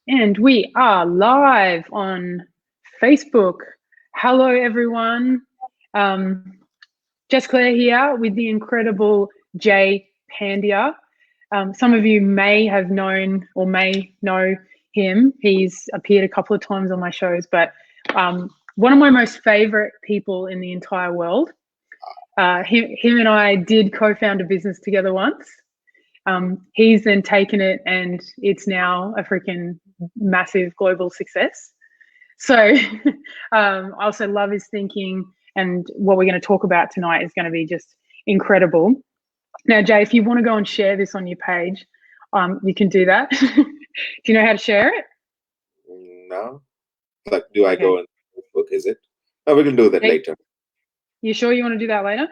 And we are live on Facebook. Hello, everyone. Um, Just Claire here with the incredible Jay Pandya. Some of you may have known or may know him. He's appeared a couple of times on my shows, but one of my most favorite people in the entire world. Him and I did co-found a business together once. He's then taken it and it's now a freaking massive global success. So I also love his thinking, and what we're going to talk about tonight is going to be just incredible. Now, Jay, if you want to go and share this on your page, you can do that. Do you know how to share it? No. Like, do I Okay. go on Facebook? Is it? Oh, we can do that Hey, later. you sure you want to do that later?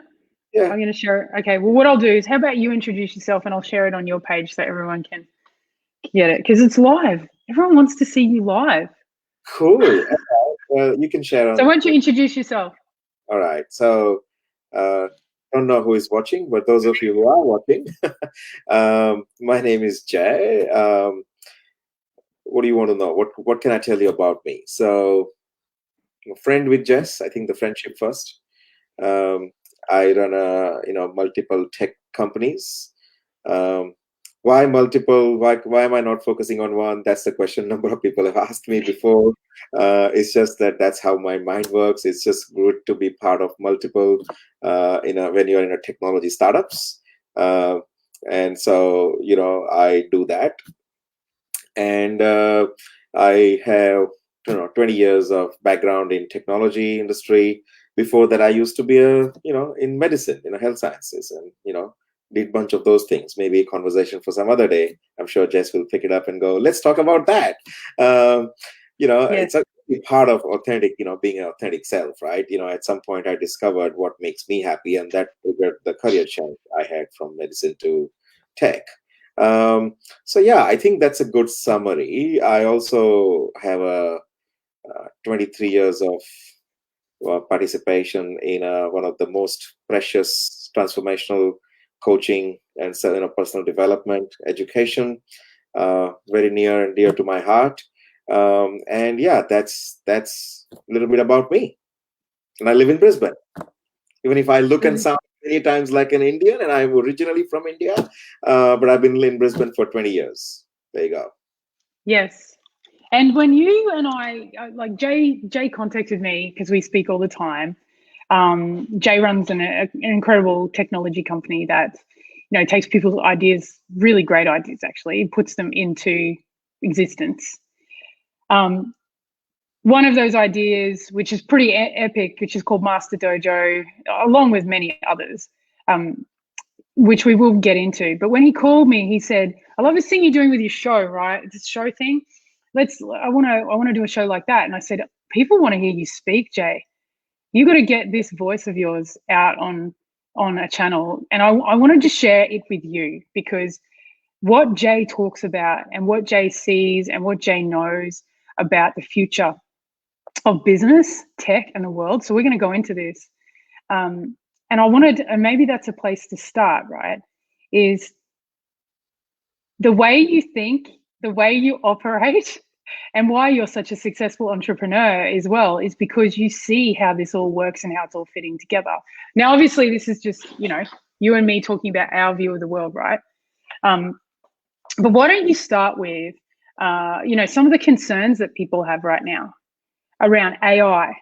Yeah. I'm going to share it. Okay. Well, what I'll do is, how about you introduce yourself and I'll share it on your page so everyone can get it, because it's live. Everyone wants to see you live. Cool. Well, you can share So on. why don't you introduce yourself? All right. So, don't know who is watching, but those of you who are watching, my name is Jay. What do you want to know? What can I tell you about me? So, I'm a friend with Jess. I think the friendship first. Um, I run multiple tech companies. Um, why multiple? Why am I not focusing on one? That's the question number of people have asked me before. It's just that's how my mind works. It's just good to be part of multiple. When you're in a technology startups, uh, and so I do that, and I have 20 years of background in technology industry. Before that, I used to be in medicine, health sciences, and did a bunch of those things. Maybe a conversation for some other day. I'm sure Jess will pick it up and go, let's talk about that. um, Yes. it's a part of authentic, being an authentic self, right? At some point I discovered what makes me happy, and that triggered the career change I had from medicine to tech. So yeah, I think that's a good summary. I also have a 23 years of participation in one of the most precious transformational coaching and personal development education, very near and dear to my heart. And yeah, that's a little bit about me. And I live in Brisbane. Even if I look and sound many times like an Indian, and I'm originally from India, but I've been in Brisbane for 20 years. There you go. Yes. And when you and I, like Jay contacted me because we speak all the time. Jay runs an incredible technology company that, takes people's ideas, really great ideas actually, puts them into existence. Um, One of those ideas, which is pretty epic, which is called Master Dojo, along with many others, um, which we will get into. But when he called me, he said, "I love this thing you're doing with your show, right? This show thing. I want to do a show like that." And I said, "People want to hear you speak, Jay. You got to get this voice of yours out on a channel, and I wanted to share it with you because what Jay talks about and what Jay sees and what Jay knows about the future of business, tech, and the world. So we're going to go into this." And I wanted, and maybe that's a place to start, right? Is the way you think, the way you operate, and why you're such a successful entrepreneur as well is because you see how this all works and how it's all fitting together. Now, obviously, this is just, you and me talking about our view of the world, right? But why don't you start with, some of the concerns that people have right now around AI,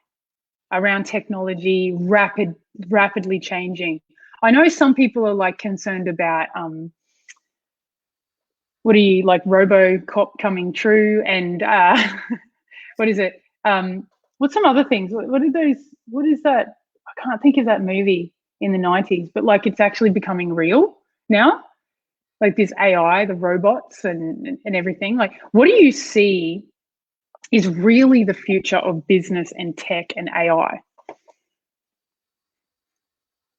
around technology, rapidly changing. I know some people are like concerned about what are you like RoboCop coming true and what is it? What's some other things? What are those? What is that? I can't think of that movie in the 90s, but like it's actually becoming real now. Like this AI, the robots and everything. Like, what do you see is really the future of business and tech and AI?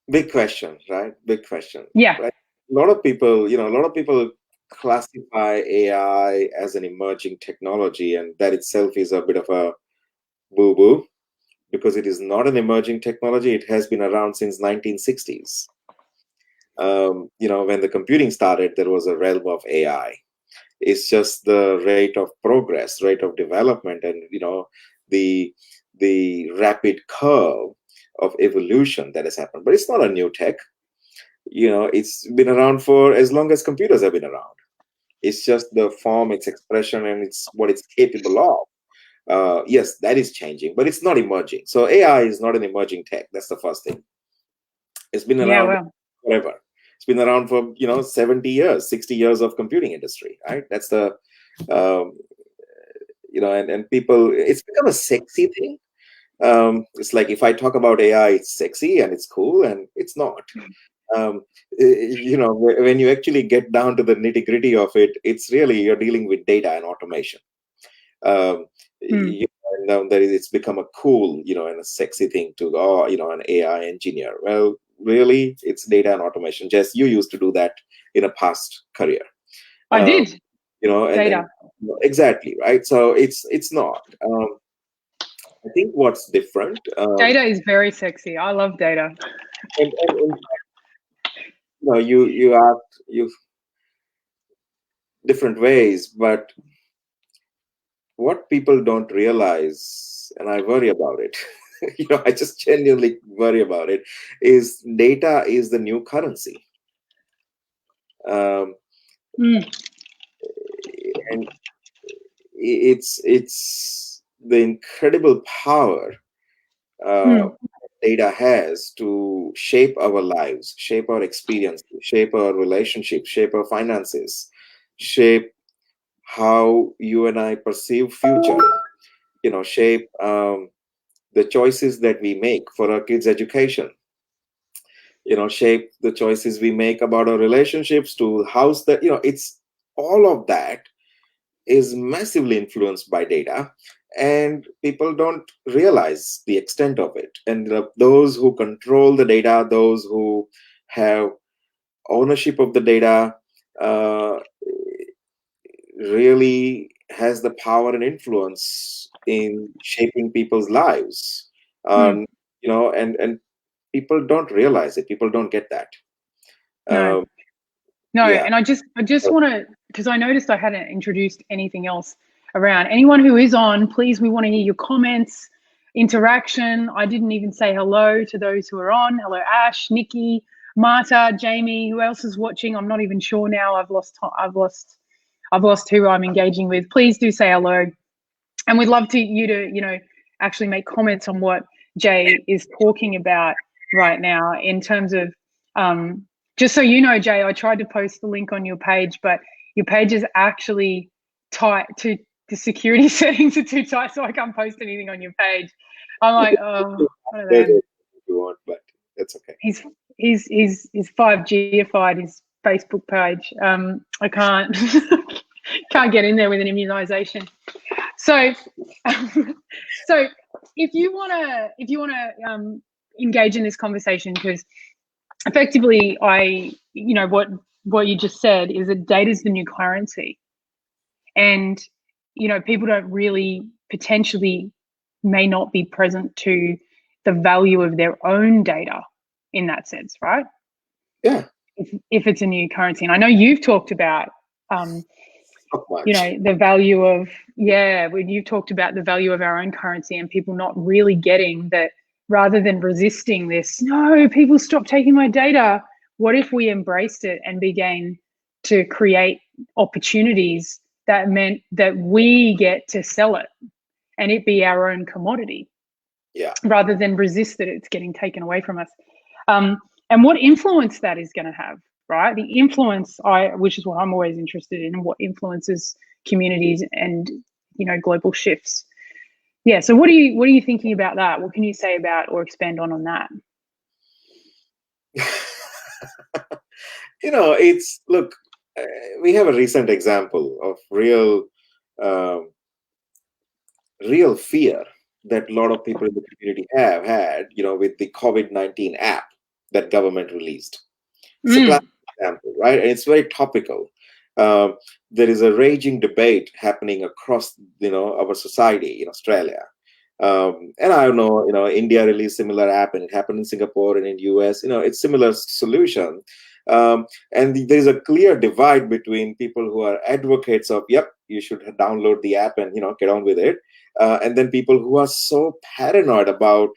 Big question, right? Big question, Yeah. right? A lot of people classify AI as an emerging technology, and that itself is a bit of a boo-boo because it is not an emerging technology. It has been around since 1960s. When the computing started, there was a realm of AI. It's just the rate of progress, rate of development, and the rapid curve of evolution that has happened. But it's not a new tech. It's been around for as long as computers have been around. It's just the form, its expression, and it's what it's capable of. Yes, that is changing, but it's not emerging. So AI is not an emerging tech. That's the first thing. It's been Yeah, around well, forever. It's been around for 70 years, 60 years of computing industry, right? That's the um, and people, it's become a sexy thing. It's like if I talk about AI, it's sexy and it's cool, and it's not. um, when you actually get down to the nitty gritty of it, it's really, you're dealing with data and automation. um, mm, and now it's become a cool, and a sexy thing to go, an AI engineer. Well, really, it's data and automation. Jess, you used to do that in a past career. I um, did and data. exactly, right. So it's not. I think what's different, Data is very sexy. I love data. and you asked you different ways, but what people don't realize, and I worry about it, I just genuinely worry about it, is data is the new currency. Um, Mm, and it's the incredible power uh, mm, data has to shape our lives, shape our experience, shape our relationships, shape our finances, shape how you and I perceive future, shape the choices that we make for our kids' education, shape the choices we make about our relationships, to house that, it's all of that is massively influenced by data, and people don't realize the extent of it. And those who control the data, those who have ownership of the data, uh, really has the power and influence in shaping people's lives. mm. um, and people don't realize it, people don't get that. No, um, no. yeah. And I just want to, because I noticed I hadn't introduced anything else around. Anyone who is on, please, we want to hear your comments, interaction. I didn't even say hello to those who are on. Hello, Ash, Nikki, Marta, Jamie. Who else is watching? I'm not even sure now. I've lost who I'm engaging with. Please do say hello. And we'd love you to, actually make comments on what Jay is talking about right now in terms of, just so you know, Jay, I tried to post the link on your page, but your page is actually tight to the security settings are too tight, so I can't post anything on your page. I'm like, oh, one of them. You want, but that's okay. He's 5Gified his Facebook page. I can't can't get in there with an immunization. So, so if you wanna engage in this conversation, because effectively, what you just said is that data is the new currency, and people don't really, potentially, may not be present to the value of their own data in that sense, right? Yeah. If it's a new currency, and I know you've talked about Not much. the value of, yeah, when you've talked about the value of our own currency and people not really getting that, rather than resisting this, no, people stop taking my data. What if we embraced it and began to create opportunities that meant that we get to sell it and it be our own commodity, Yeah. rather than resist that it's getting taken away from us? And what influence that is going to have, right? The influence, which is what I'm always interested in, what influences communities and global shifts. Yeah. So what are you thinking about that? What can you say about or expand on that? It's, look, we have a recent example of um, real fear that a lot of people in the community have had, with the COVID-19 app that government released. It's a classic example, right? And it's very topical. Um, there is a raging debate happening across, our society in Australia. And I know, India released similar app, and it happened in Singapore and in US. It's similar solution. And there's a clear divide between people who are advocates of, yep, you should download the app and get on with it, and then people who are so paranoid about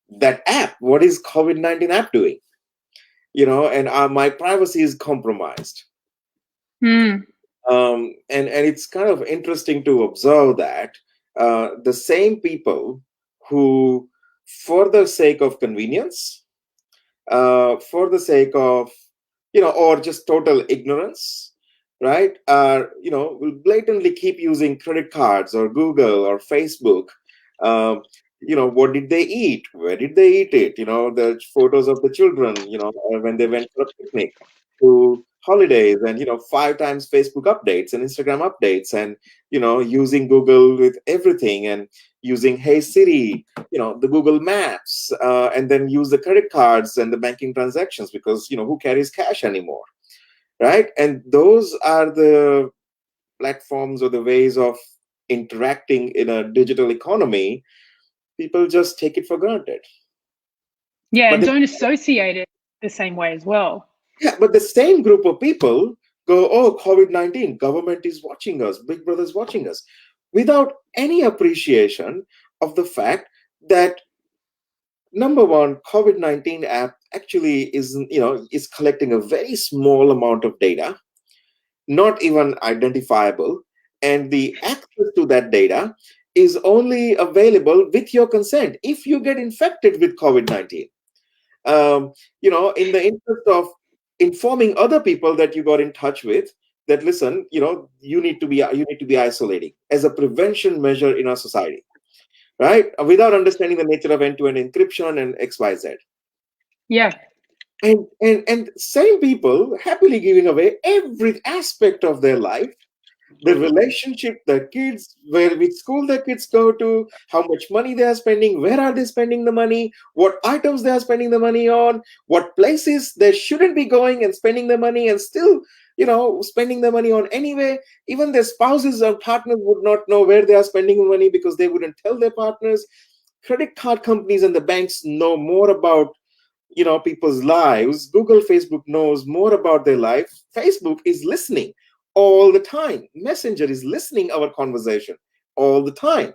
that app. What is COVID-19 app doing? And my privacy is compromised. Mm. And it's kind of interesting to observe that the same people who, for the sake of convenience, for the sake of, or just total ignorance, right, will blatantly keep using credit cards or Google or Facebook. What did they eat? Where did they eat it? The photos of the children, when they went for a picnic, to holidays, and 5 times Facebook updates and Instagram updates, and using Google with everything, and using Hey Siri, the Google Maps, and then use the credit cards and the banking transactions, because who carries cash anymore, right? And those are the platforms or the ways of interacting in a digital economy. People just take it for granted. Yeah, But and don't associate it the same way as well. Yeah, but the same group of people go, oh, COVID-19, government is watching us, Big Brother is watching us, without any appreciation of the fact that, number one, COVID-19 app actually is collecting a very small amount of data, not even identifiable, and the access to that data is only available with your consent if you get infected with COVID-19. In the interest of informing other people that you got in touch with, that listen, you need to be isolating as a prevention measure in our society, right? Without understanding the nature of end-to-end encryption and XYZ. Yeah. And same people happily giving away every aspect of their life, the relationship, the kids, which school their kids go to, how much money they are spending, where are they spending the money, what items they are spending the money on, what places they shouldn't be going and spending the money, and still, spending the money on anyway. Even their spouses or partners would not know where they are spending the money because they wouldn't tell their partners. Credit card companies and the banks know more about people's lives. Google, Facebook knows more about their life. Facebook is listening all the time. Messenger is listening our conversation all the time.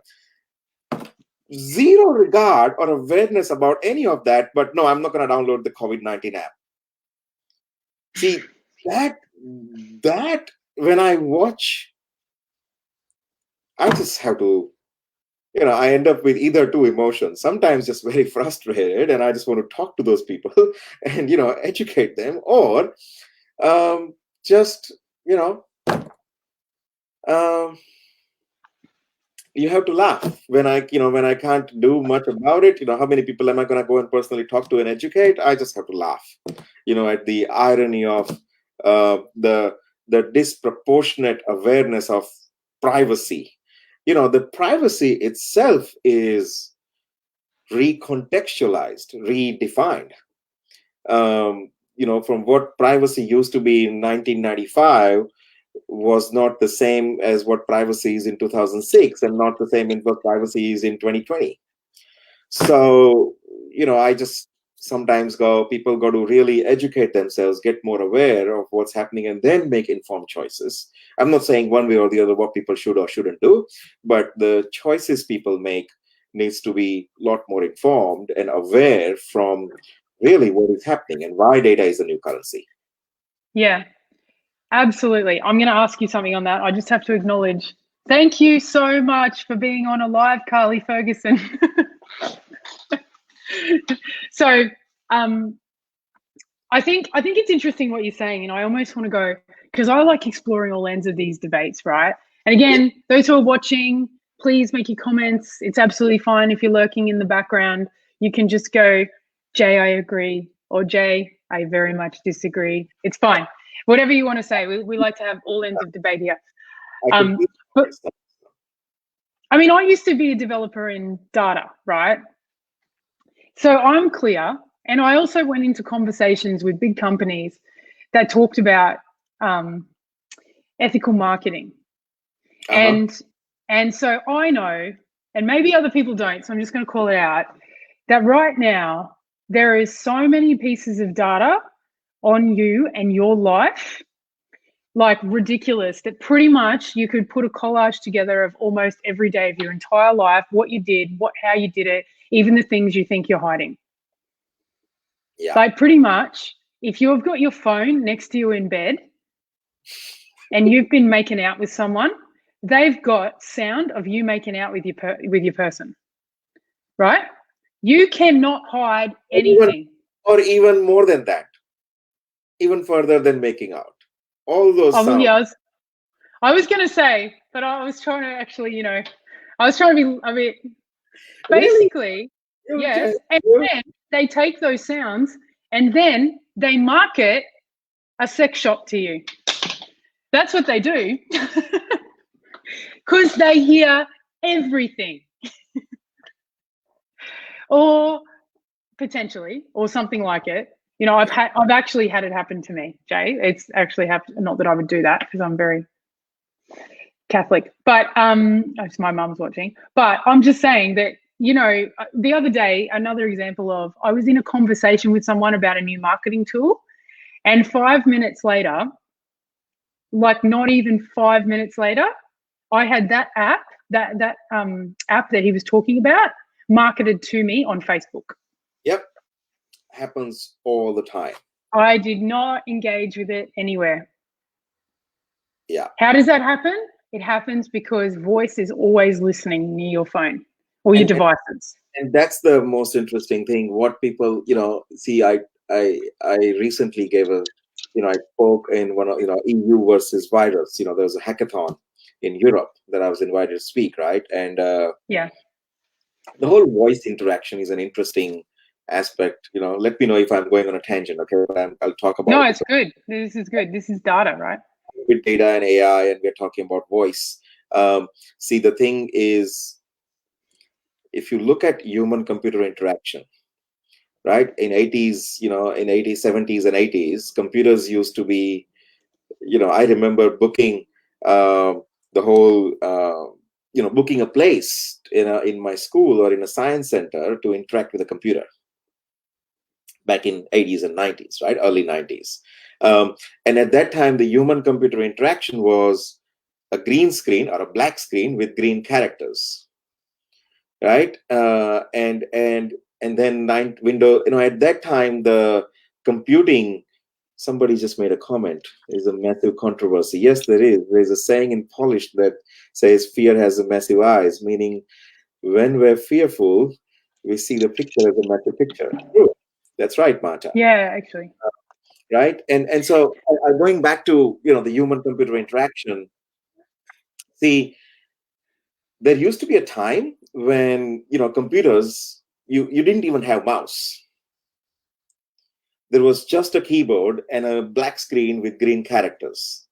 Zero regard or awareness about any of that. But no, I'm not going to download the COVID-19 app. See, that when I watch, I just have to, I end up with either two emotions. Sometimes just very frustrated, and I just want to talk to those people and educate them, or just you have to laugh when I can't do much about it. How many people am I going to go and personally talk to and educate? I just have to laugh at the irony of the disproportionate awareness of privacy. The privacy itself is recontextualized, redefined. From what privacy used to be in 1995 was not the same as what privacy is in 2006, and not the same in what privacy is in 2020. So, I just sometimes people got to really educate themselves, get more aware of what's happening, and then make informed choices. I'm not saying one way or the other what people should or shouldn't do, but the choices people make needs to be a lot more informed and aware from really what is happening and why data is the new currency. Yeah, absolutely. I'm going to ask you something on that. I just have to acknowledge, thank you so much for being on a live, Carly Ferguson. So I think it's interesting what you're saying, and I almost want to go, because I like exploring all ends of these debates, right? And again, those who are watching, please make your comments. It's absolutely fine if you're lurking in the background. You can just go, Jay, I agree, or Jay, I very much disagree. It's fine. Whatever you want to say. We like to have all ends of debate here. But I mean, I used to be a developer in data, right? So I'm clear. And I also went into conversations with big companies that talked about ethical marketing. And so I know, and maybe other people don't, so I'm just going to call it out, that right now there is so many pieces of data on you and your life, like ridiculous, that pretty much you could put a collage together of almost every day of your entire life, what you did, how you did it, even the things you think you're hiding. Yeah. Like pretty much, if you've got your phone next to you in bed and you've been making out with someone, they've got sound of you making out with your person, right? You cannot hide anything. Or even more than that, even further than making out. All those sounds. Yeah, I was going to say, but I was trying to actually, I was trying to be a bit, basically, Really? yes. And then they take those sounds and then they market a sex shop to you. That's what they do. Because they hear everything. Or potentially, or something like it. I've actually had it happen to me, Jay. It's actually happened. Not that I would do that because I'm very Catholic, but it's my mum's watching. But I'm just saying that, the other day, another example of, I was in a conversation with someone about a new marketing tool, and 5 minutes later, like not even 5 minutes later, I had that app, that app that he was talking about, marketed to me on Facebook. Yep. Happens all the time. I did not engage with it anywhere. Yeah. How does that happen? It happens because voice is always listening near your phone or your devices. And that's the most interesting thing. What people, see, I recently gave I spoke in one of, EU versus virus. There was a hackathon in Europe that I was invited to speak, right? And yeah, the whole voice interaction is an interesting aspect. Let me know if I'm going on a tangent, okay? But I'll talk about. No, it's good. This is good. This is data, right? With data and AI, and we're talking about voice. See, the thing is, if you look at human-computer interaction, right? In 80s, in 80s, 70s, and 80s, computers used to be, I remember booking the whole, booking a place in my school or in a science center to interact with a computer back in 80s and 90s, right? Early 90s. And at that time, the human-computer interaction was a green screen or a black screen with green characters, right? And then window, at that time, the computing, somebody just made a comment, is a massive controversy. Yes, there is. There's a saying in Polish that says fear has a massive eyes, meaning when we're fearful, we see the picture as a massive picture. True. That's right, Marta. Yeah, actually. Right. And so going back to, the human-computer interaction, see, there used to be a time when, computers, you didn't even have mouse. There was just a keyboard and a black screen with green characters.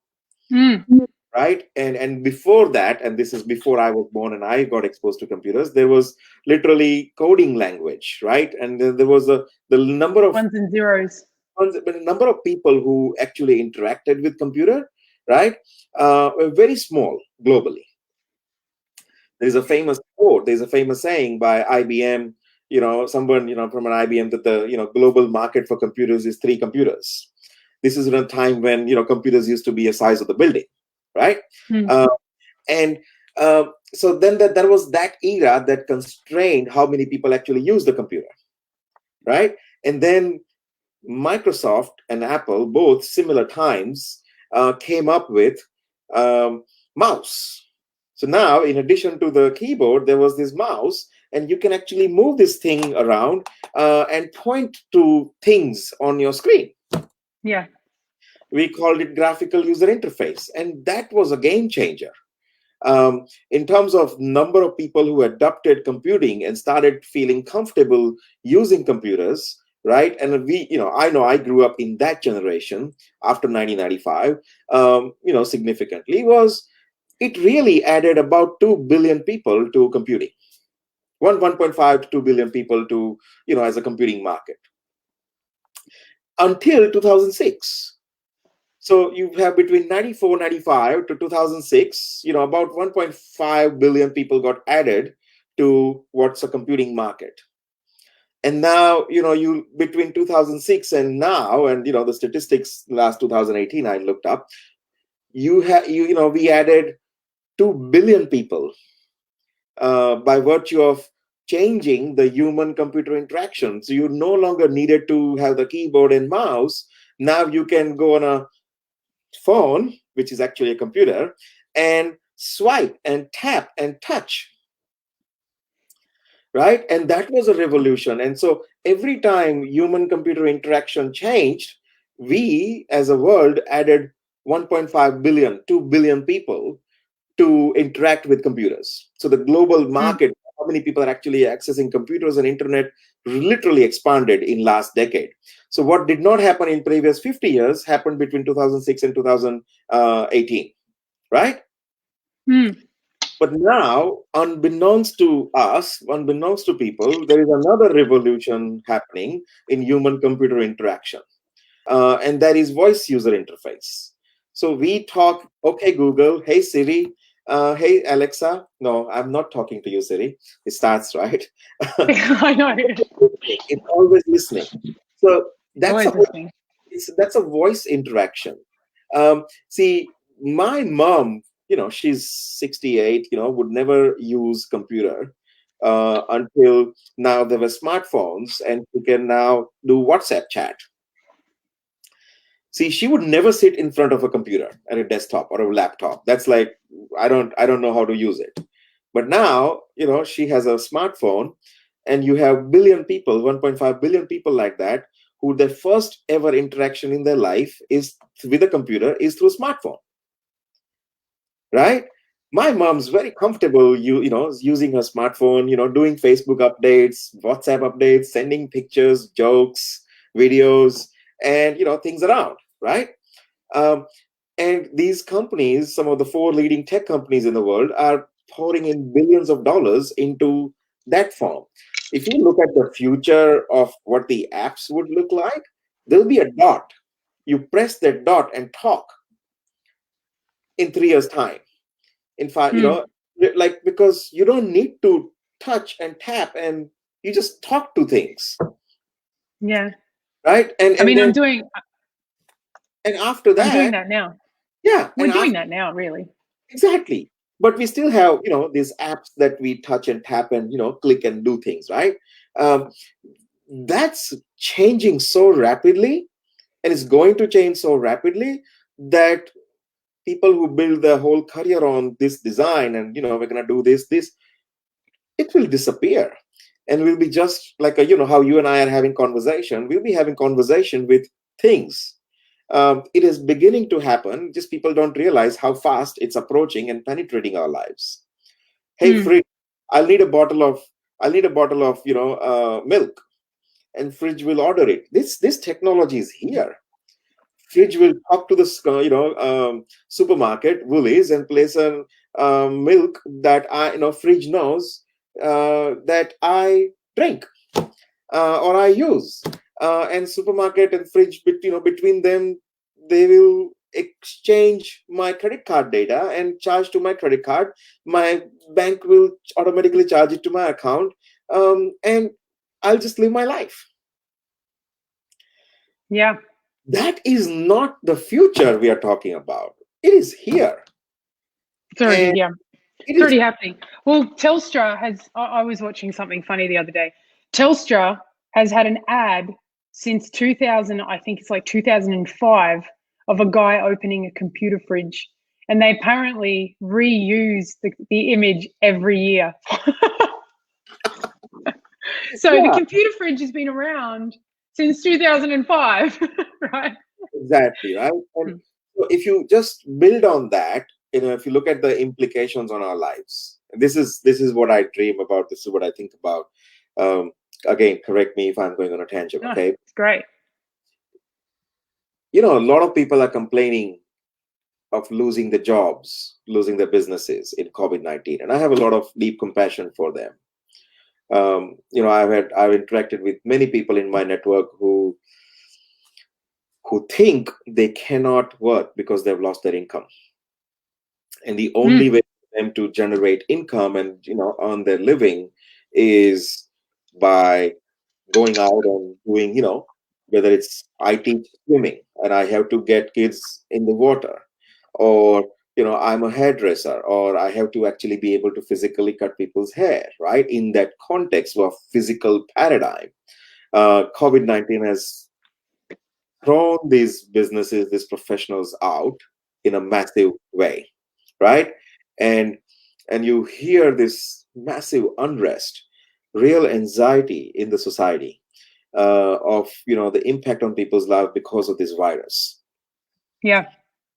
Right. And before that, and this is before I was born and I got exposed to computers, there was literally coding language, right? And there was the number of ones and zeros. But a number of people who actually interacted with computer, right, were very small globally. There's a famous quote, there's a famous saying by IBM, someone, from an IBM, that the, global market for computers is 3 computers. This is in a time when, computers used to be a size of the building, right? So then there was that era that constrained how many people actually use the computer, right? And then Microsoft and Apple, both similar times, came up with mouse. So now, in addition to the keyboard, there was this mouse, and you can actually move this thing around and point to things on your screen. Yeah. We called it graphical user interface, and that was a game changer. In terms of number of people who adopted computing and started feeling comfortable using computers, right? And I know I grew up in that generation after 1995, significantly, it really added about 2 billion people to computing. 1.5 to 2 billion people to, as a computing market. Until 2006. So you have between 95 to 2006, about 1.5 billion people got added to what's a computing market. And now, you between 2006 and now, and the statistics last 2018 I looked up, we added 2 billion people by virtue of changing the human computer interaction. So you no longer needed to have the keyboard and mouse. Now you can go on a phone, which is actually a computer, and swipe and tap and touch, right? And that was a revolution. And so every time human computer interaction changed, we as a world added 1.5 billion, 2 billion people to interact with computers. So the global market, how many people are actually accessing computers and internet, literally expanded in last decade. So what did not happen in previous 50 years happened between 2006 and 2018, right? But now, unbeknownst to us, unbeknownst to people, there is another revolution happening in human computer interaction, and that is voice user interface. So we talk, okay, Google, hey, Siri, hey, Alexa. No, I'm not talking to you, Siri. It starts, right? I know. It's always listening. So that's Always listening. that's a voice interaction. See, my mom, she's 68, would never use computer until now. There were smartphones, and we can now do WhatsApp chat. See, she would never sit in front of a computer at a desktop or a laptop. That's like, I don't know how to use it. But now, she has a smartphone, and you have billion people, 1.5 billion people like that, who their first ever interaction in their life is with a computer is through a smartphone, right? My mom's very comfortable, using her smartphone, doing Facebook updates, WhatsApp updates, sending pictures, jokes, videos, and things around, right? Um, and these companies, some of the 4 leading tech companies in the world, are pouring in billions of dollars into that form. If you look at the future of what the apps would look like, there'll be a dot. You press that dot and talk in 3 years' time. In fact, like, because you don't need to touch and tap, and you just talk to things, Yeah. right? And I mean, then and after I'm doing that, that now. yeah, We're and doing after that now, really. exactly. But we still have, these apps that we touch and tap and, click and do things, right? Um, that's changing so rapidly, and it's going to change so rapidly that people who build their whole career on this design and, we're going to do this, it will disappear. And we'll be just like, how you and I are having conversation. We'll be having conversation with things. It is beginning to happen. Just people don't realize how fast it's approaching and penetrating our lives. Hey, fridge, I'll need a bottle of milk, and fridge will order it. This technology is here. Fridge will talk to the supermarket, Woolies, and place a milk that fridge knows that I drink or I use, and supermarket and fridge, between them, they will exchange my credit card data and charge to my credit card. My bank will automatically charge it to my account, and I'll just live my life. Yeah. That is not the future we are talking about. It is here. It's already, And yeah. It's already happening. Well, Telstra has, I was watching something funny the other day. Telstra has had an ad since 2000, I think it's like 2005, of a guy opening a computer fridge. And they apparently reuse the image every year. So the computer fridge has been around since 2005, right? exactly, right? And so if you just build on that, if you look at the implications on our lives, this is what I dream about. This is what I think about. Again, correct me if I'm going on a tangent. No, Okay, it's great. a lot of people are complaining of losing their jobs, losing their businesses in COVID-19, and I have a lot of deep compassion for them. I've interacted with many people in my network who think they cannot work because they've lost their income, and the only way for them to generate income and earn their living is by going out and doing, whether it's I teach swimming and I have to get kids in the water, or I'm a hairdresser, or I have to actually be able to physically cut people's hair, right? In that context of physical paradigm, COVID-19 has thrown these businesses, these professionals out in a massive way, right? And you hear this massive unrest, real anxiety in the society, of the impact on people's lives because of this virus. Yeah.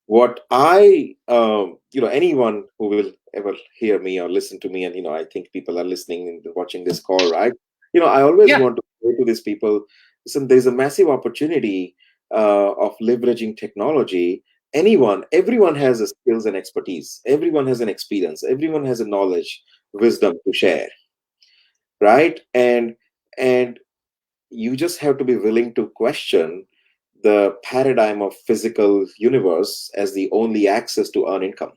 What I anyone who will ever hear me or listen to me, and I think people are listening and watching this call, right? I always Yeah. want to say to these people, listen, there's a massive opportunity of leveraging technology. Everyone has a skills and expertise, everyone has an experience, everyone has a knowledge, wisdom to share, right? And you just have to be willing to question the paradigm of physical universe as the only access to earn income.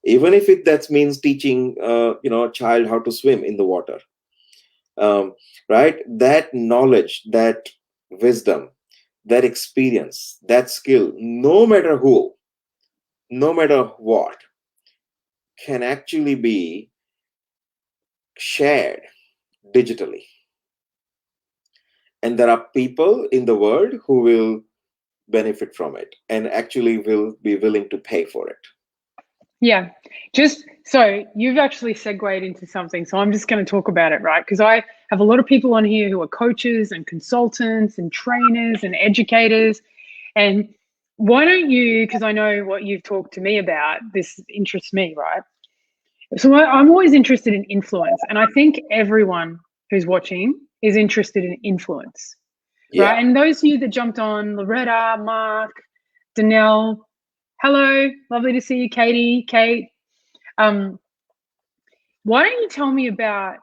Even if that means teaching a child how to swim in the water, right? That knowledge, that wisdom, that experience, that skill, no matter who, no matter what, can actually be shared digitally. And there are people in the world who will benefit from it and actually will be willing to pay for it. Yeah. Just so you've actually segued into something. So I'm just going to talk about it, right? Because I have a lot of people on here who are coaches and consultants and trainers and educators. And why don't you, because I know what you've talked to me about, this interests me, right? So I'm always interested in influence. And I think everyone who's watching is interested in influence, Yeah. right? And those of you that jumped on, Loretta, Mark, Danelle, hello, lovely to see you, Katie, Kate. Why don't you tell me about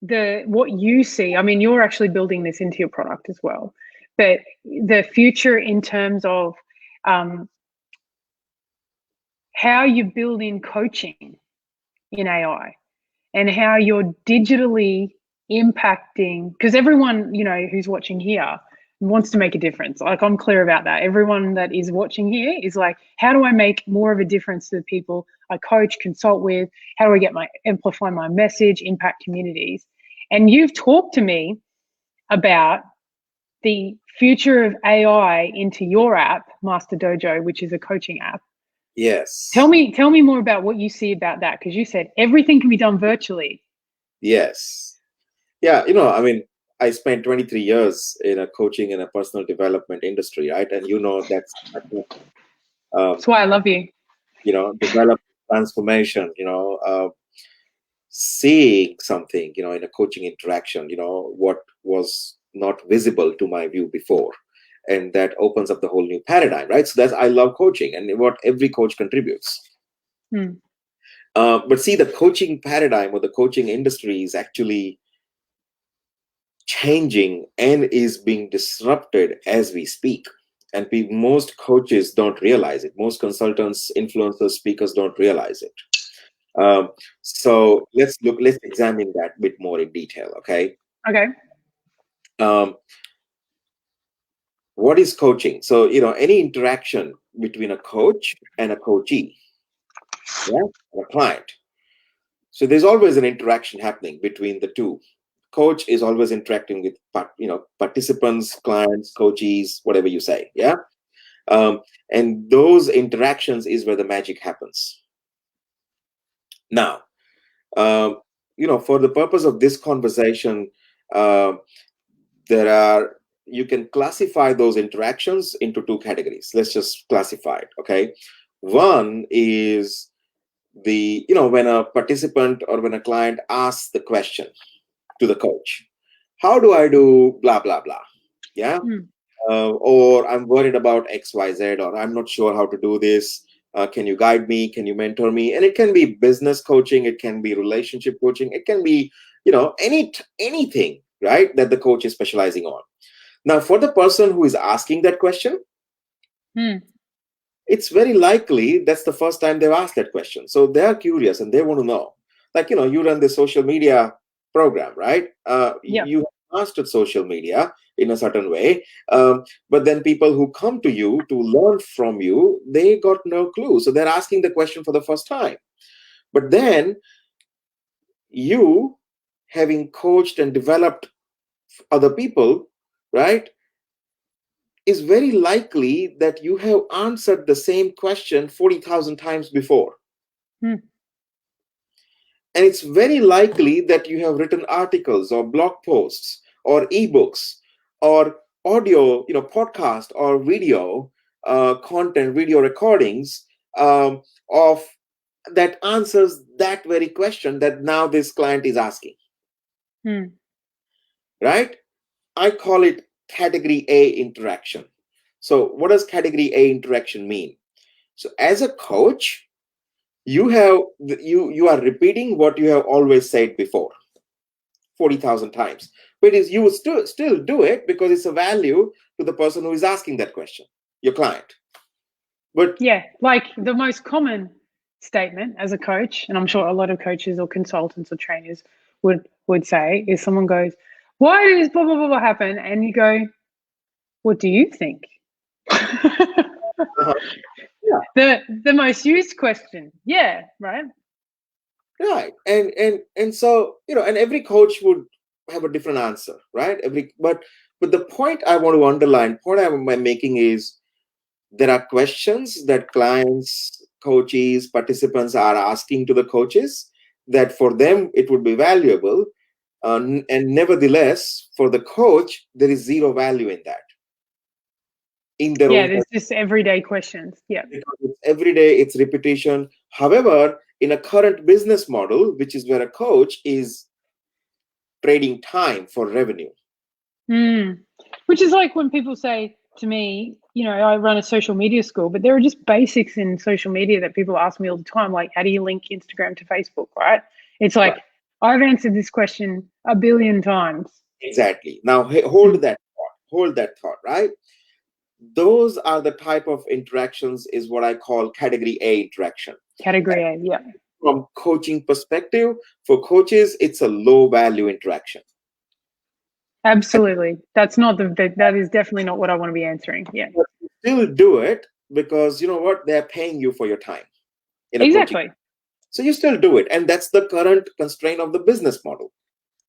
what you see? I mean, you're actually building this into your product as well, but the future in terms of how you build in coaching in AI and how you're digitally impacting, because everyone, who's watching here wants to make a difference. Like, I'm clear about that. Everyone that is watching here is like, how do I make more of a difference to the people I coach, consult with? How do I amplify my message, impact communities? And you've talked to me about the future of AI into your app, Master Dojo, which is a coaching app. Yes. Tell me more about what you see about that, because you said everything can be done virtually. Yes. Yeah, I mean, I spent 23 years in a coaching and a personal development industry, right? And that's That's why I love you. develop transformation, seeing something, in a coaching interaction, what was not visible to my view before. And that opens up the whole new paradigm, right? So I love coaching and what every coach contributes. But see, the coaching paradigm or the coaching industry is actually changing and is being disrupted as we speak. And most coaches don't realize it. Most consultants, influencers, speakers don't realize it. So let's examine that a bit more in detail. Okay. Okay. What is coaching? So, any interaction between a coach and a coachee, yeah, and a client. So there's always an interaction happening between the two. Coach is always interacting with participants, clients, coachees, whatever you say, yeah. And those interactions is where the magic happens. Now, for the purpose of this conversation, you can classify those interactions into two categories. Let's just classify it. Okay, one is when a participant or when a client asks the question to the coach, how do I do blah blah blah, yeah. Or I'm worried about XYZ, or I'm not sure how to do this. Can you guide me? Can you mentor me? And it can be business coaching, it can be relationship coaching, it can be anything, right, that the coach is specializing on. Now, for the person who is asking that question, it's very likely that's the first time they've asked that question. So they're curious and they want to know. Like, you run the social media program, right? Yep. You have mastered social media in a certain way, but then people who come to you to learn from you, they got no clue, so they're asking the question for the first time. But then you, having coached and developed other people, right, is very likely that you have answered the same question 40,000 times before. Hmm. And it's very likely that you have written articles or blog posts or ebooks or audio, podcast or video content, video recordings of that answers that very question that now this client is asking. Hmm. Right? I call it category A interaction. So what does category A interaction mean? So as a coach, you are repeating what you have always said before 40,000 times, but you would still do it because it's a value to the person who is asking that question, your client. But yeah, like the most common statement as a coach, and I'm sure a lot of coaches or consultants or trainers would say, is someone goes, why does blah blah blah, blah happen, and you go, what do you think? yeah, the most used question. Yeah, right. right. And so, and every coach would have a different answer, right? But the point I want to underline, point I'm making is there are questions that clients, coaches, participants are asking to the coaches that for them it would be valuable, and nevertheless for the coach there is zero value in that, in their Yeah, own. there's just everyday questions. Yeah. Because it's every day, it's repetition. However, in a current business model, which is where a coach is trading time for revenue. Which is like when people say to me, I run a social media school, but there are just basics in social media that people ask me all the time, like how do you link Instagram to Facebook, right? It's like, Right. I've answered this question a billion times. Exactly. Now hold that thought, right? Those are the type of interactions is what I call category A interaction. Category A, yeah. From coaching perspective, for coaches, it's a low value interaction. Absolutely. That is definitely not what I want to be answering. Yeah. But you still do it because you know what? They're paying you for your time in a coaching. Exactly. So you still do it. And that's the current constraint of the business model.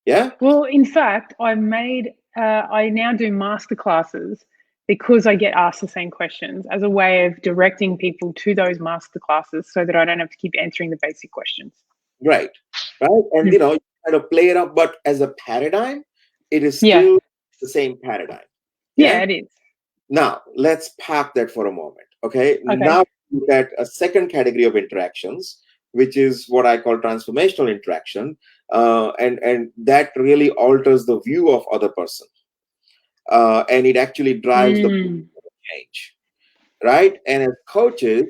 Yeah. Well, in fact, I now do master classes because I get asked the same questions as a way of directing people to those master classes so that I don't have to keep answering the basic questions. Right. Right. And you kind of play it up, but as a paradigm, it is still the same paradigm. Yeah, it is. Now let's park that for a moment. Okay. Okay. Now look at a second category of interactions, which is what I call transformational interaction. And that really alters the view of other person. And it actually drives the change. Right. And as coaches,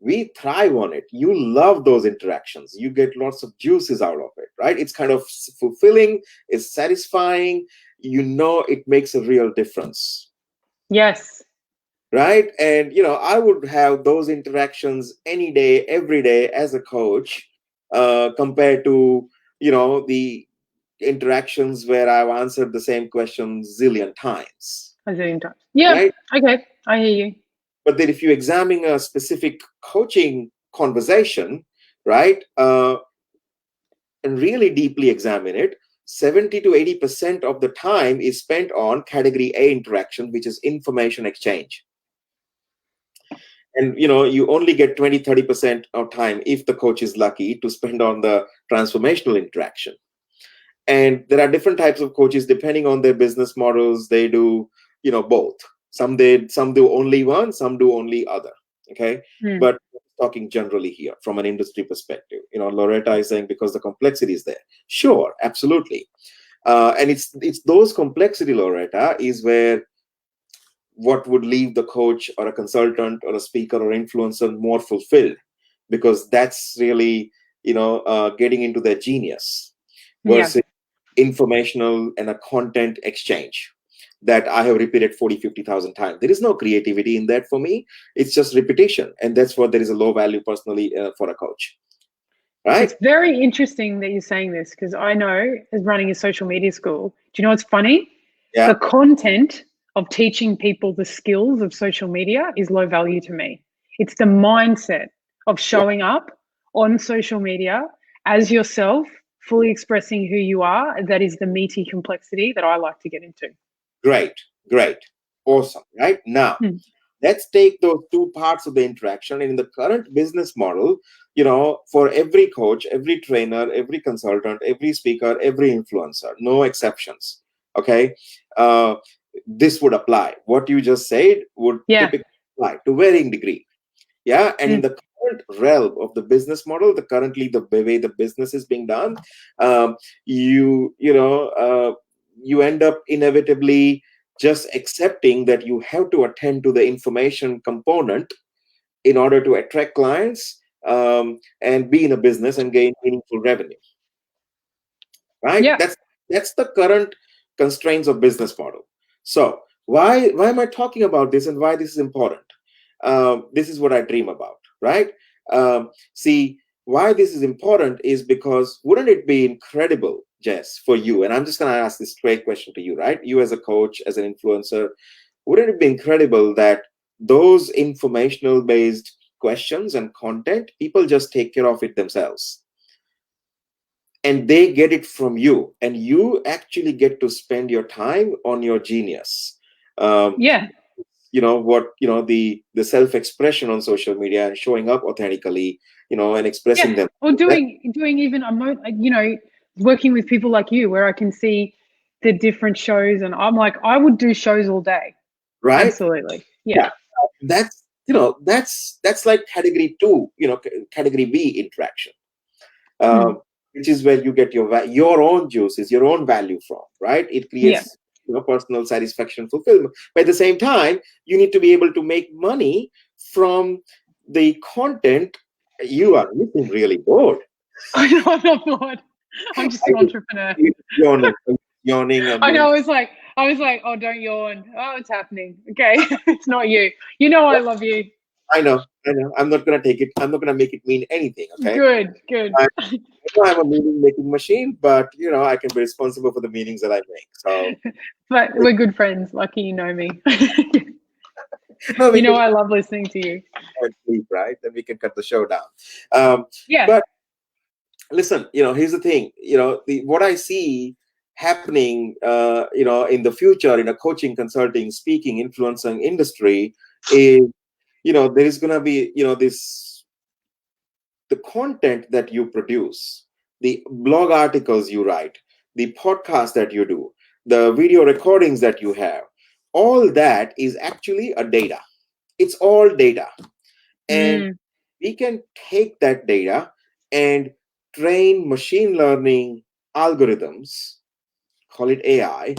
we thrive on it. You love those interactions. You get lots of juices out of it, right? It's kind of fulfilling, it's satisfying. It makes a real difference. Yes. Right. And, I would have those interactions any day, every day as a coach, compared to, the interactions where I've answered the same question zillion times. A zillion times. Yeah. Right? Okay. I hear you. But then if you examine a specific coaching conversation, right, and really deeply examine it, 70 to 80% of the time is spent on category A interaction, which is information exchange. And you only get 20-30% of time, if the coach is lucky, to spend on the transformational interaction. And there are different types of coaches depending on their business models. They do both. Some do only one, some do only other. Okay. But talking generally here from an industry perspective, Loretta is saying because the complexity is there. Sure, absolutely. And it's those complexity, Loretta, is where what would leave the coach or a consultant or a speaker or influencer more fulfilled, because that's really getting into their genius versus informational and a content exchange that I have repeated 40-50,000 times. There is no creativity in that for me. It's just repetition, and that's what there is a low value personally for a coach. right? It's very interesting that you're saying this because I know, as running a social media school, do you know what's funny? The Yeah, content of teaching people the skills of social media is low value to me. It's the mindset of yeah, showing up on social media as yourself, fully expressing who you are. That is the meaty complexity that I like to get into. great, great, awesome, right? Now, Hmm. let's take those two parts of the interaction. And in the current business model, for every coach, every trainer, every consultant, every speaker, every influencer, no exceptions. Okay. Uh, this would apply. What you just said would Yeah. typically apply to varying degree. Yeah. And in Mm. the current realm of the business model, the way the business is being done, you end up inevitably just accepting that you have to attend to the information component in order to attract clients, and be in a business and gain meaningful revenue, right? Yeah. That's the current constraints of business model. So why am I talking about this and why this is important? This is what I dream about, right? See, why this is important is because wouldn't it be incredible, Jess, for you? And I'm just going to ask this straight question to you, right? You as a coach, as an influencer, wouldn't it be incredible that those informational based questions and content, people just take care of it themselves? And they get it from you, and you actually get to spend your time on your genius. um, Yeah. the self-expression on social media and showing up authentically, and expressing Yeah. them. Or That, doing even working with people like you where I can see the different shows and I'm like, I would do shows all day. right? Absolutely. Yeah. Yeah, that's like category two, category B interaction, Mm. um, which is where you get your own juices, your own value from, right? It Yeah. creates personal satisfaction, fulfillment. But at the same time, you need to be able to make money from the content. You are looking really bored. I know I'm not bored. I'm just I an mean, entrepreneur. yawning, yawning. I I mean, know. I was like, oh, don't yawn. Oh, it's happening. Okay, it's not you. You know, I love you. I know, I know. I'm not gonna take it. I'm not gonna make it mean anything. Okay. Good, good. I know I'm a meaning making machine, but I can be responsible for the meanings that I make. So But we're good friends. Lucky you know me. no, we You know, can I love listening to you. sleep, right? Then we can cut the show down. Um, Yeah. but listen, here's the thing. What I see happening, in the future in a coaching, consulting, speaking, influencing industry is, there is gonna be, this the content that you produce, the blog articles you write, the podcast that you do, the video recordings that you have, all that is actually a data. It's all data. And Mm. we can take that data and train machine learning algorithms, call it AI,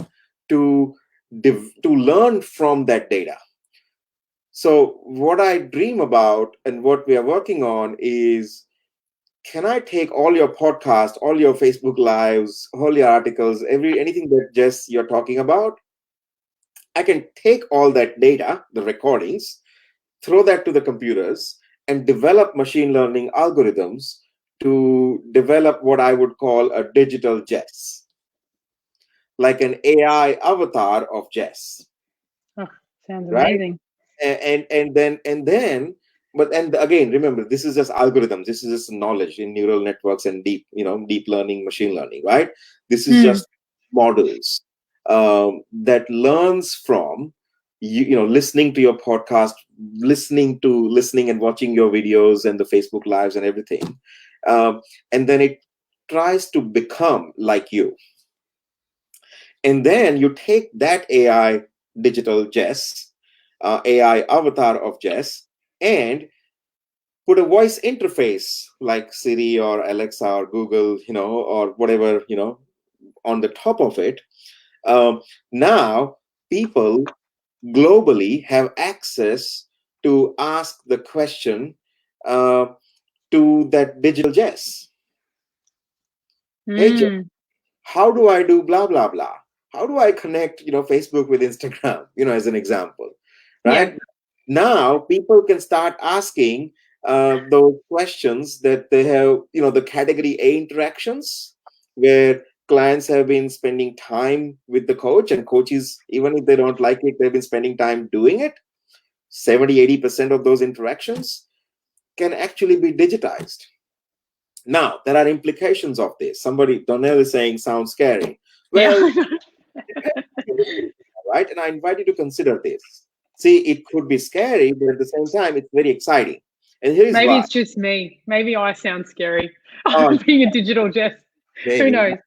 to to learn from that data. So what I dream about and what we are working on is, can I take all your podcast, all your Facebook lives, all your articles, anything that Jess you're talking about? I can take all that data, the recordings, throw that to the computers, and develop machine learning algorithms to develop what I would call a digital Jess, like an AI avatar of Jess, Oh, sounds right? amazing. And then but and again, remember, this is just algorithms, this is just knowledge in neural networks and deep learning, machine learning, right? This is Mm. just models, that learns from listening to your podcast, listening and watching your videos and the Facebook lives and everything, and then it tries to become like you. And then you take that AI digital Jess, AI avatar of Jess, and put a voice interface like Siri or Alexa or Google, or whatever, on the top of it. Now, people globally have access to ask the question, uh, to that digital Jess. Hey, Jess, Mm. how do I do blah blah blah? How do I connect, Facebook with Instagram, as an example, Yeah. right? Now people can start asking those questions that they have, the category A interactions where clients have been spending time with the coach, and coaches, even if they don't like it, they've been spending time doing it. 70-80% of those interactions can actually be digitized. Now, there are implications of this. Somebody, Donnell, is saying sounds scary. Well, right? And I invite you to consider this. See, it could be scary, but at the same time, it's very exciting. And here's Maybe why. it's just me. Maybe I sound scary. Oh, Being a digital Jess. Who maybe. knows?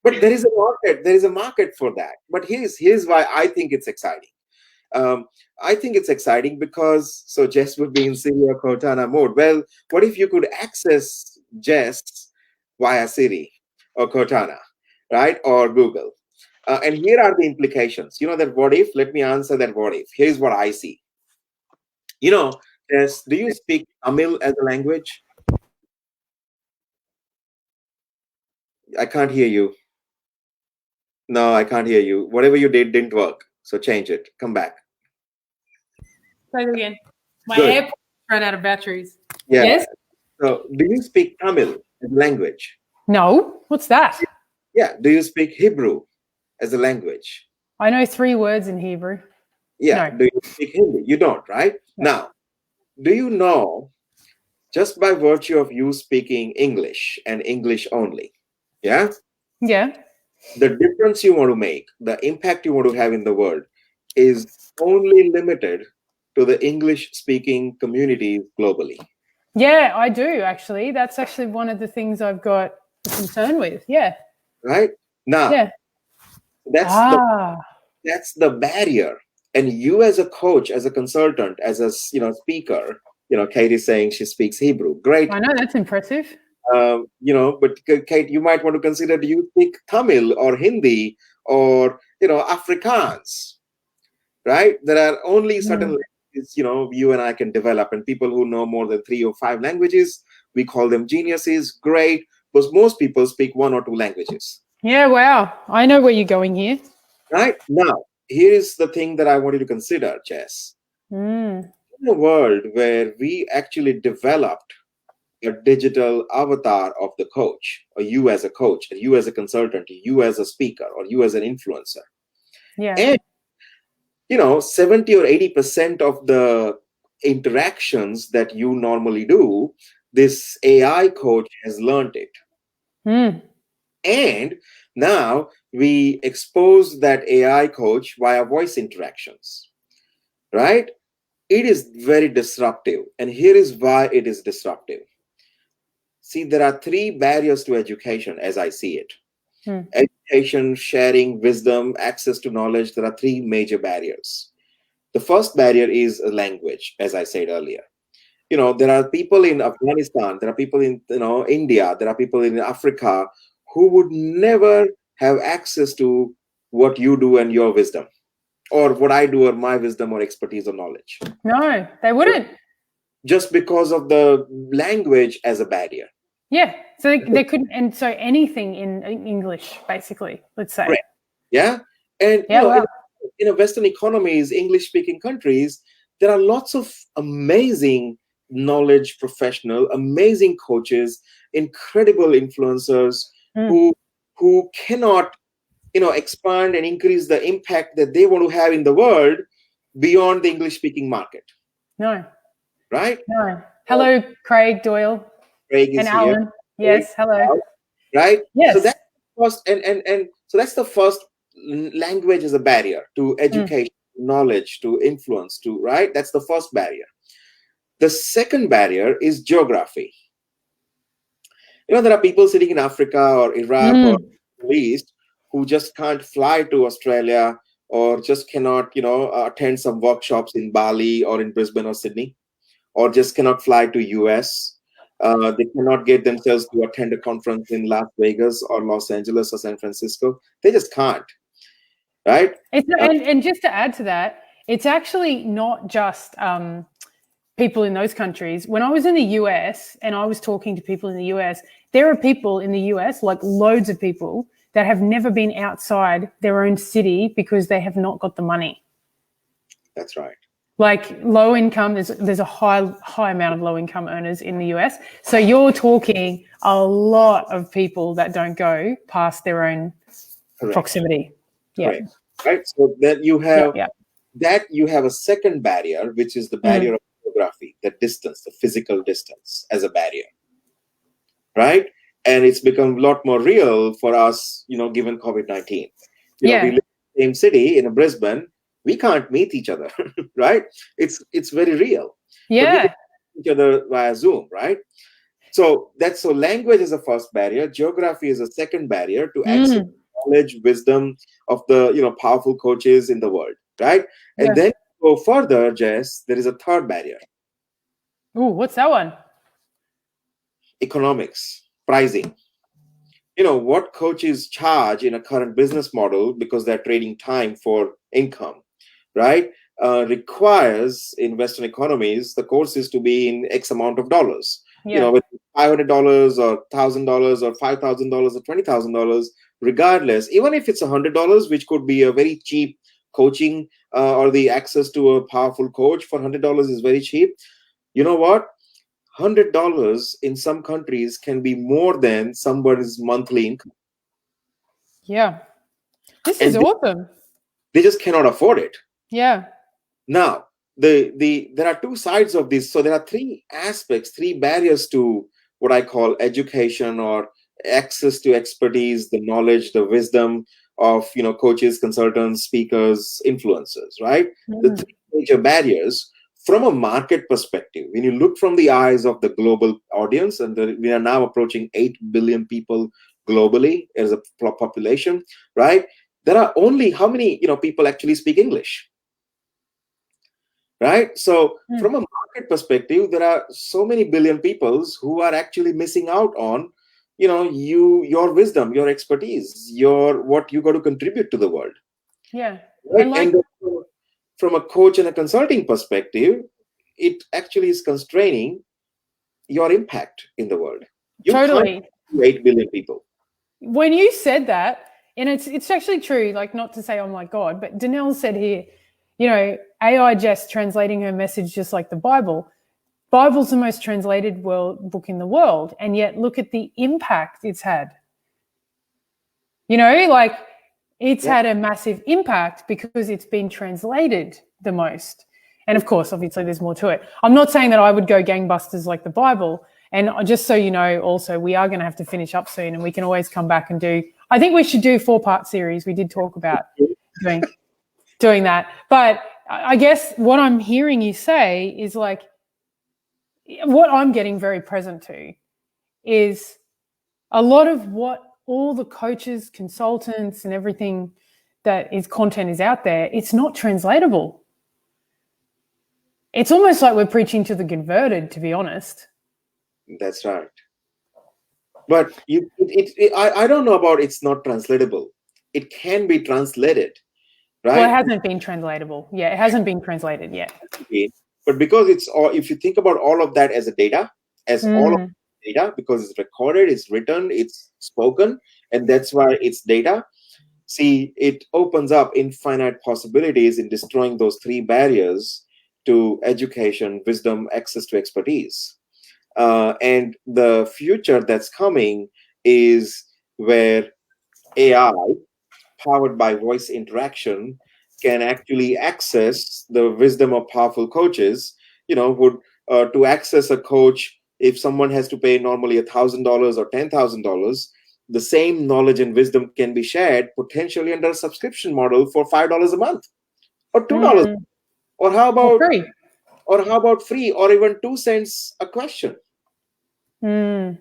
But there is a market. There is a market for that. But here's why I think it's exciting. I think it's exciting because, so Jess would be in Siri or Cortana mode. Well, what if you could access Jess via Siri or Cortana, right? Or Google? And here are the implications. That what if? Let me answer that what if. Here's what I see. Jess, do you speak Tamil as a language? I can't hear you. No, I can't hear you. Whatever you did didn't work. So change it. Come back. Say it again. My Good. AirPods ran out of batteries. Yeah. Yes? So do you speak Tamil as a language? No. What's that? Yeah. Do you speak Hebrew as a language? I know 3 words in Hebrew. Yeah. No. Do you speak Hindi? You don't, right? No. Now, do you know, just by virtue of you speaking English and English only, yeah, the difference you want to make, the impact you want to have in the world is only limited to the English-speaking communities globally. Yeah, I do, actually. That's actually one of the things I've got a concern with. Yeah. Right? Now, Yeah. that's the barrier. And you as a coach, as a consultant, as a speaker, Katie's saying she speaks Hebrew. Great. I know, that's impressive. But Kate, you might want to consider, do you speak Tamil or Hindi or, Afrikaans, right? There are only certain languages, you and I can develop, and people who know more than 3 or 5 languages, we call them geniuses. Great. Because most people speak 1 or 2 languages. Yeah, wow. I know where you're going here. Right? Now, here is the thing that I want you to consider, Jess. In a world where we actually developed a digital avatar of the coach, or you as a coach, or you as a consultant, you as a speaker, or you as an influencer. Yeah. And 70 or 80% of the interactions that you normally do, this AI coach has learned it. And now we expose that AI coach via voice interactions, right? It is very disruptive. And here is why it is disruptive. See, there are 3 barriers to education as I see it. Education, sharing, wisdom, access to knowledge. There are 3 major barriers. The first barrier is language, as I said earlier. There are people in Afghanistan, there are people in India, there are people in Africa who would never have access to what you do and your wisdom, or what I do or my wisdom or expertise or knowledge. No, they wouldn't. Just because of the language as a barrier. Yeah, so they couldn't, and so anything in English, basically, let's say. Right. Yeah, and in Western economies, English-speaking countries, there are lots of amazing knowledge professional, amazing coaches, incredible influencers who cannot, expand and increase the impact that they want to have in the world beyond the English-speaking market. No. Right? No. Hello, Craig Doyle. Craig is and Alan. Here. Yes, hello. Right? Yes. So that's first, and so that's the first. Language is a barrier to education, knowledge, to influence, to right. That's the first barrier. The second barrier is geography. There are people sitting in Africa or Iraq or Middle East who just can't fly to Australia, or just cannot, attend some workshops in Bali or in Brisbane or Sydney, or just cannot fly to US. They cannot get themselves to attend a conference in Las Vegas or Los Angeles or San Francisco. They just can't. Right? And just to add to that, it's actually not just people in those countries. When I was in the US and I was talking to people in the US, there are people in the US, like loads of people, that have never been outside their own city because they have not got the money. That's right. Like low income, there's a high amount of low income earners in the US. So you're talking a lot of people that don't go past their own proximity. Yeah. Correct. Right. So then you have you have a second barrier, which is the barrier of geography, the distance, the physical distance as a barrier. Right. And it's become a lot more real for us, given COVID-19. We live in the same city in Brisbane. We can't meet each other, right? It's very real. Yeah. But we can meet each other via Zoom, right? So language is the first barrier. Geography is a second barrier to access knowledge, wisdom of the powerful coaches in the world, right? And then go further, Jess, there is a third barrier. Ooh, what's that one? Economics, pricing. What coaches charge in a current business model, because they're trading time for income, right? Requires, in Western economies, the courses to be in X amount of dollars. With $500 or $1,000 or $5,000 or $20,000, regardless, even if it's $100, which could be a very cheap coaching or the access to a powerful coach for $100 is very cheap. You know what? $100 in some countries can be more than somebody's monthly income. Yeah. This is awesome. They just cannot afford it. Yeah. Now, there are two sides of this. So there are three aspects, three barriers to what I call education or access to expertise, the knowledge, the wisdom of coaches, consultants, speakers, influencers, right? The three major barriers. From a market perspective, when you look from the eyes of the global audience, and we are now approaching 8 billion people globally as a population, right? There are only how many people actually speak English, right? So from a market perspective, there are so many billion people who are actually missing out on your wisdom, your expertise, what you got to contribute to the world. Yeah. Right? And from a coach and a consulting perspective, it actually is constraining your impact in the world. You totally. Can't 8 billion people. When you said that, and it's actually true, like, not to say, oh my God, but Danelle said here, AI just translating her message just like the Bible. Bible's the most translated book in the world, and yet look at the impact it's had. It's had a massive impact because it's been translated the most. And of course, obviously, there's more to it. I'm not saying that I would go gangbusters like the Bible. And just so you know, also, we are going to have to finish up soon, and we can always come back and I think we should do 4-part series. We did talk about doing that. But I guess what I'm hearing you say is what I'm getting very present to is a lot of what all the coaches, consultants, and everything that is content is out there, it's not translatable. It's almost like we're preaching to the converted, to be honest. That's right. But I don't know about it's not translatable. It can be translated, right? Well, it hasn't been translatable. Yeah, it hasn't been translated yet. But because if you think about all of that as a data, all of data, because it's recorded, it's written, it's spoken, and that's why it's data. See, it opens up infinite possibilities in destroying those three barriers to education, wisdom, access to expertise. And the future that's coming is where AI, powered by voice interaction, can actually access the wisdom of powerful coaches. To access a coach, if someone has to pay normally $1,000 or $10,000, the same knowledge and wisdom can be shared potentially under a subscription model for $5 a month or $2. Or how about free? Or how about free, or even 2 cents a question? And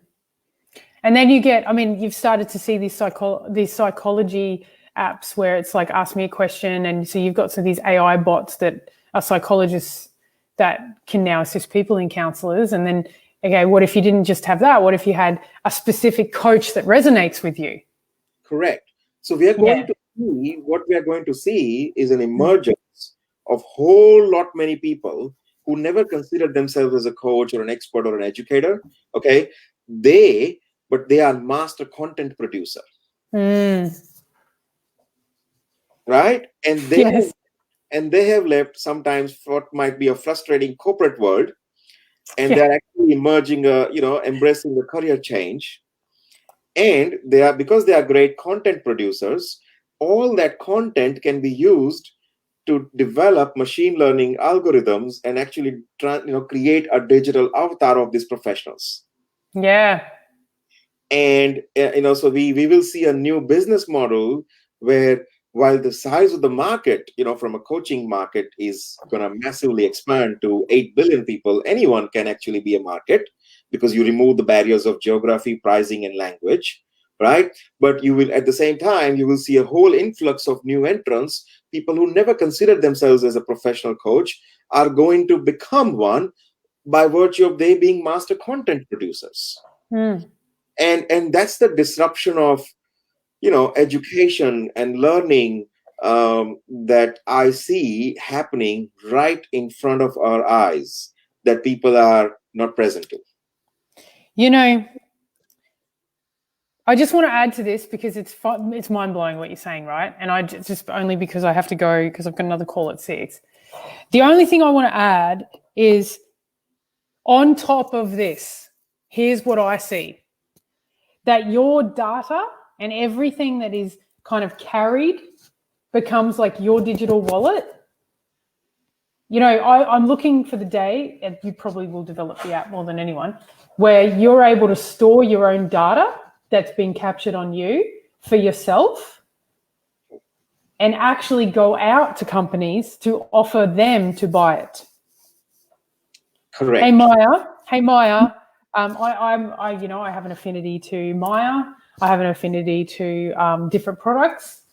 then you've started to see these psychology apps where it's like, ask me a question. And so you've got these AI bots that are psychologists that can now assist people in counselors. And then, okay, what if you didn't just have that? What if you had a specific coach that resonates with you? Correct. So we are going to see, what we are going to see is an emergence of whole lot many people who never considered themselves as a coach or an expert or an educator. Okay. But they are master content producer. Right? And and they have left sometimes what might be a frustrating corporate world, and they're actually emerging, embracing the career change. And because they are great content producers, all that content can be used to develop machine learning algorithms and actually create a digital avatar of these professionals. Yeah. And so we will see a new business model where, while the size of the market, from a coaching market, is going to massively expand to 8 billion people, anyone can actually be a market, because you remove the barriers of geography, pricing, and language, right? But you will, at the same time, you will see a whole influx of new entrants. People who never considered themselves as a professional coach are going to become one by virtue of they being master content producers. And that's the disruption of education and learning that I see happening right in front of our eyes, that people are not present to. I just want to add to this because it's mind-blowing what you're saying, right? And I just only because I have to go because I've got another call at 6. The only thing I want to add is, on top of this, here's what I see. That your data and everything that is kind of carried becomes like your digital wallet. I'm looking for the day, and you probably will develop the app more than anyone, where you're able to store your own data that's been captured on you for yourself and actually go out to companies to offer them to buy it. Correct. Hey Maya, I have an affinity to Maya. I have an affinity to different products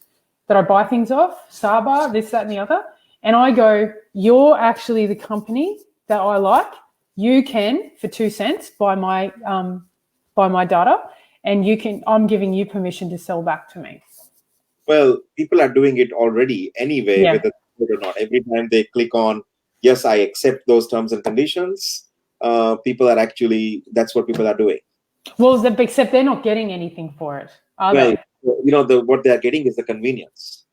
that I buy things off, Saba, this, that, and the other. And I go, you're actually the company that I like. You can, for 2 cents, buy my data, and I'm giving you permission to sell back to me. Well, people are doing it already anyway, whether or not. Every time they click on, yes, I accept those terms and conditions, that's what people are doing. Well, except they're not getting anything for it, are they? What they're getting is the convenience.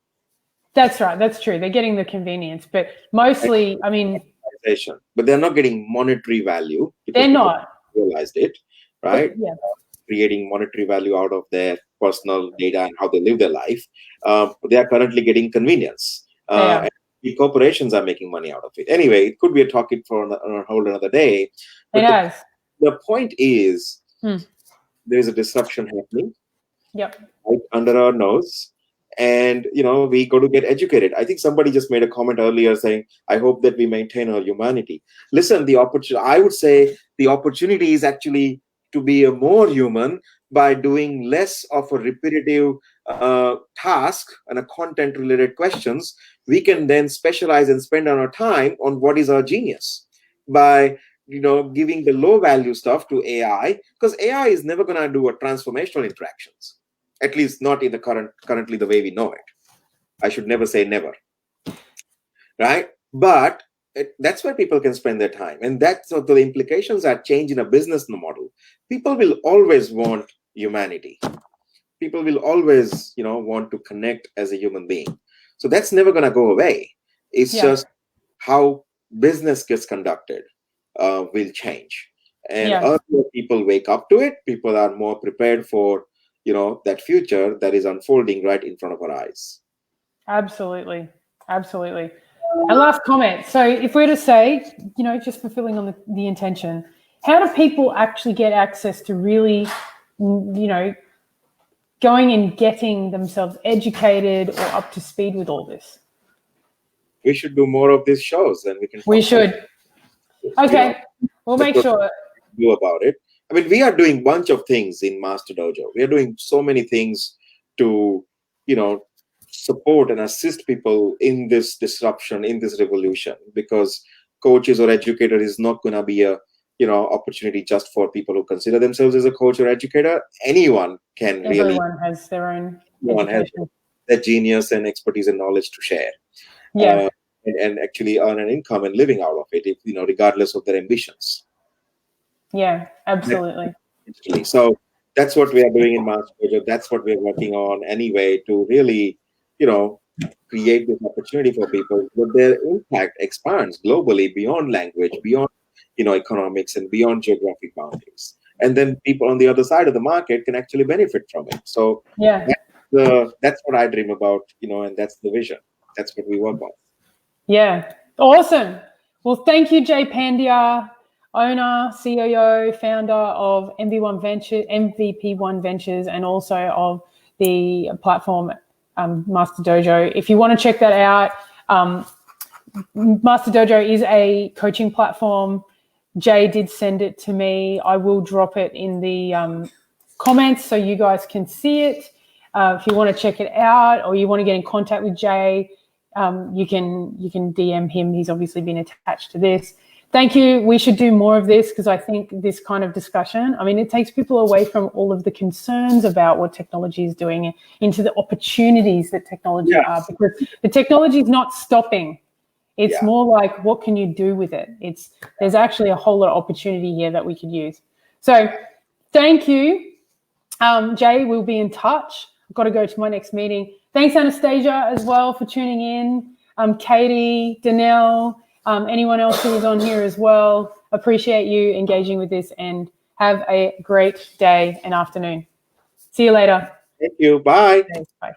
That's right. That's true. They're getting the convenience, but mostly, but they're not getting monetary value. They're not realized it, right? Yeah. Creating monetary value out of their personal data and how they live their life. They are currently getting convenience. And the corporations are making money out of it. Anyway, it could be a topic for a whole another day. But the point is, there is a disruption happening right under our nose. And we got to get educated. I think somebody just made a comment earlier saying, I hope that we maintain our humanity. Listen, I would say the opportunity is actually to be a more human by doing less of a repetitive task and a content related questions. We can then specialize and spend our time on what is our genius by giving the low value stuff to AI, because AI is never going to do a transformational interactions. At least not in the currently the way we know it. I should never say never, right? But that's where people can spend their time, and that's what the implications are. Change in a business model. People will always want humanity. People will always, want to connect as a human being. So that's never going to go away. It's just how business gets conducted will change, and earlier people wake up to it. People are more prepared for that future that is unfolding right in front of our eyes. Absolutely. And last comment. So if we're to say, just fulfilling on the intention, how do people actually get access to really, going and getting themselves educated or up to speed with all this? We should do more of these shows, and we should. Okay. We'll make sure. Do about it. I mean, we are doing a bunch of things in Master Dojo. We are doing so many things to, support and assist people in this disruption, in this revolution, because coaches or educator is not going to be a, opportunity just for people who consider themselves as a coach or educator. Anyone can Everyone has their own education. Has their genius and expertise and knowledge to share. And actually earn an income and living out of it, regardless of their ambitions. Yeah, absolutely. So that's what we are doing in Master Dojo. That's what we're working on anyway, to really, create this opportunity for people, but their impact expands globally beyond language, beyond economics, and beyond geographic boundaries. And then people on the other side of the market can actually benefit from it. So Yeah. that's what I dream about, and that's the vision. That's what we work on. Yeah. Awesome. Well, thank you, Jay Pandya, owner, CEO, founder of MVP1 Ventures, and also of the platform Master Dojo. If you want to check that out, Master Dojo is a coaching platform. Jay did send it to me. I will drop it in the comments so you guys can see it. If you want to check it out or you want to get in contact with Jay, you can DM him. He's obviously been attached to this. Thank you. We should do more of this because I think this kind of discussion, it takes people away from all of the concerns about what technology is doing into the opportunities that technology are, because the technology is not stopping. It's more like, what can you do with it? There's actually a whole lot of opportunity here that we could use. So thank you. Jay, we'll be in touch. I've got to go to my next meeting. Thanks, Anastasia, as well, for tuning in. Katie, Danelle, anyone else who is on here as well. Appreciate you engaging with this, and have a great day and afternoon. See you later. Thank you. Bye. Thanks. Bye.